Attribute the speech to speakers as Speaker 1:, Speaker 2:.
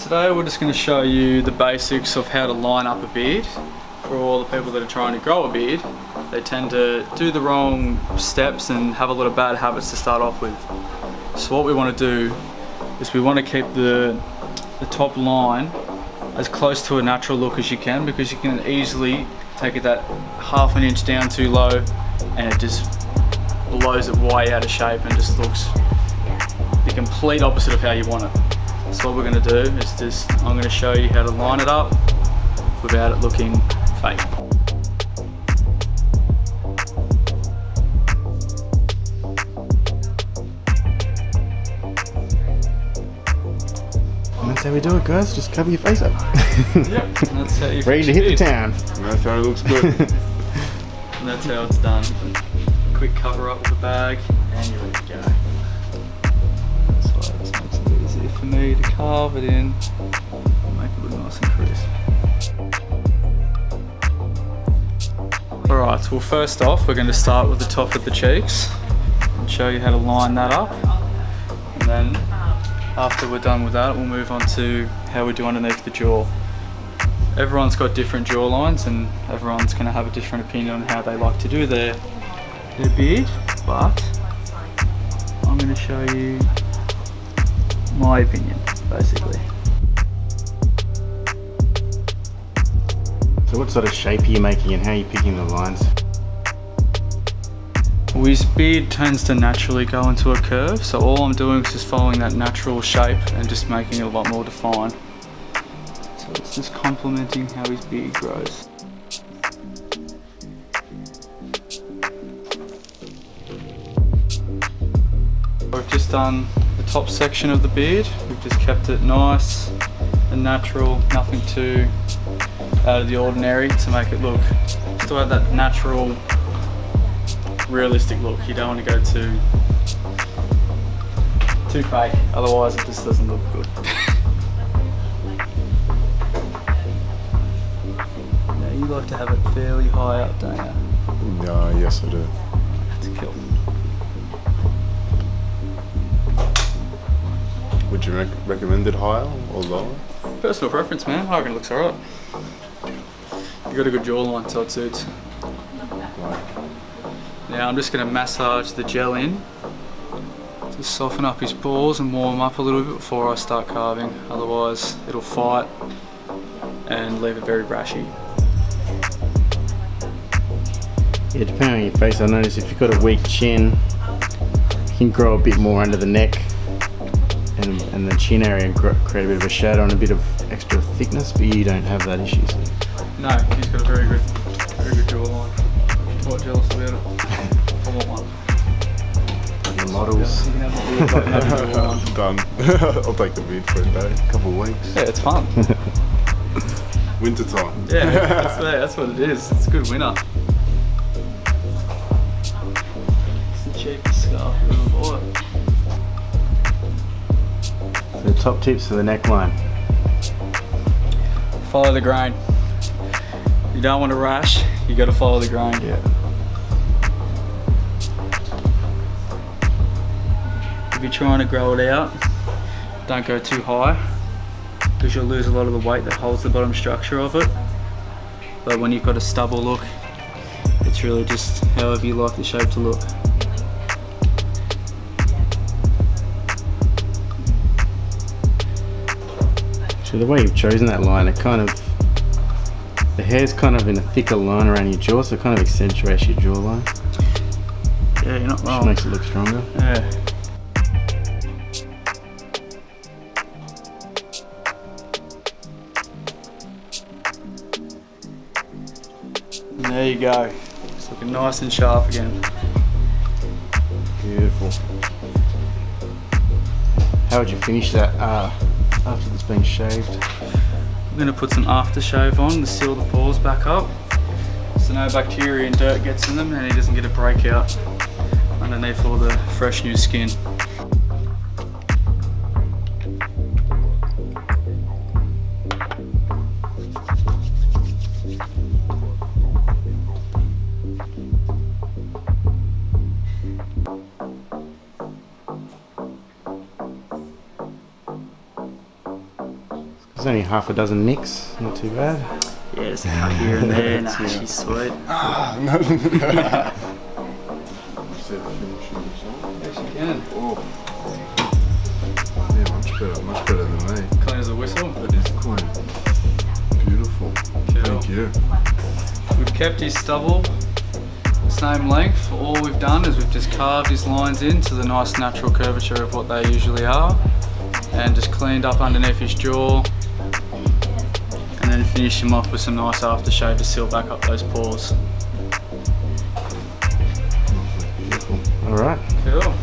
Speaker 1: Today we're just going to show you the basics of how to line up a beard. For all the people that are trying to grow a beard, they tend to do the wrong steps and have a lot of bad habits to start off with. So what we want to do is we want to keep the top line as close to a natural look as you can, because you can easily take it that half an inch down too low and it just blows it way out of shape and just looks the complete opposite of how you want it. So what we're going to do is I'm going to show you how to line it up without it looking fake.
Speaker 2: And that's how we do it, guys. Just cover your face up.
Speaker 1: Yep, that's how you
Speaker 2: ready to hit the town.
Speaker 3: And that's how it looks good.
Speaker 1: And that's how it's done. Quick cover up with the bag and you're ready to go. So it just makes it easier for me to carve it in and make it look nice and crisp. Alright, well first off we're going to start with the top of the cheeks and show you how to line that up. And then after we're done with that, we'll move on to how we do underneath the jaw. Everyone's got different jaw lines and everyone's going to have a different opinion on how they like to do their beard, but I'm going to show you my opinion, basically.
Speaker 2: So what sort of shape are you making and how are you picking the lines?
Speaker 1: Well, his beard tends to naturally go into a curve, so all I'm doing is just following that natural shape and just making it a lot more defined. So it's just complementing how his beard grows. We've just done the top section of the beard. We've just kept it nice and natural, nothing too out of the ordinary to make it look, still have that natural, realistic look. You don't want to go too fake, otherwise it just doesn't look good. Now you like to have it fairly high up, don't you?
Speaker 3: Yes I do.
Speaker 1: That's a kill.
Speaker 3: Would you recommend it higher or lower?
Speaker 1: Personal preference, man. I reckon it looks alright. You got a good jawline, so it suits. Now I'm just going to massage the gel in to soften up his pores and warm up a little bit before I start carving. Otherwise it'll fight and leave it very brashy.
Speaker 2: Yeah, depending on your face, I notice if you've got a weak chin, you can grow a bit more under the neck and the chin area and create a bit of a shadow and a bit of extra thickness, but you don't have that issue. So.
Speaker 1: No, he's got a very good jawline. I'm quite jealous about it. I want one.
Speaker 2: The models.
Speaker 3: Done. I'll take the beard for a day, a couple of weeks.
Speaker 1: Yeah, it's fun.
Speaker 3: Winter time.
Speaker 1: Yeah, that's what it is. It's a good winter. It's the cheapest scarf I've ever bought.
Speaker 2: So the top tips for the neckline.
Speaker 1: Follow the grain. You don't want to rush, you got to follow the grain.
Speaker 2: Yeah.
Speaker 1: If you're trying to grow it out, don't go too high, because you'll lose a lot of the weight that holds the bottom structure of it. But when you've got a stubble look, it's really just however you like the shape to look.
Speaker 2: So the way you've chosen that line, it kind of, the hair's kind of in a thicker line around your jaw, so it kind of accentuates your jawline.
Speaker 1: Yeah, you're not
Speaker 2: Which
Speaker 1: wrong.
Speaker 2: makes it look stronger.
Speaker 1: Yeah. And there you go. It's looking nice and sharp again.
Speaker 2: Beautiful. How would you finish that after it's been shaved?
Speaker 1: I'm going to put some aftershave on to seal the pores back up, so no bacteria and dirt gets in them and he doesn't get a breakout underneath all the fresh new skin.
Speaker 2: There's only half a dozen nicks, not too bad.
Speaker 1: Yeah, just a cut here and there. Nah, she's sweet. Yes, you can.
Speaker 3: Oh. Yeah, much better than me.
Speaker 1: Clean as a whistle.
Speaker 3: That is clean. Beautiful.
Speaker 1: Cool.
Speaker 3: Thank you.
Speaker 1: We've kept his stubble same length. All we've done is we've just carved his lines into the nice natural curvature of what they usually are, and just cleaned up underneath his jaw, and then finish him off with some nice aftershave to seal back up those pores.
Speaker 2: All right.
Speaker 1: Cool.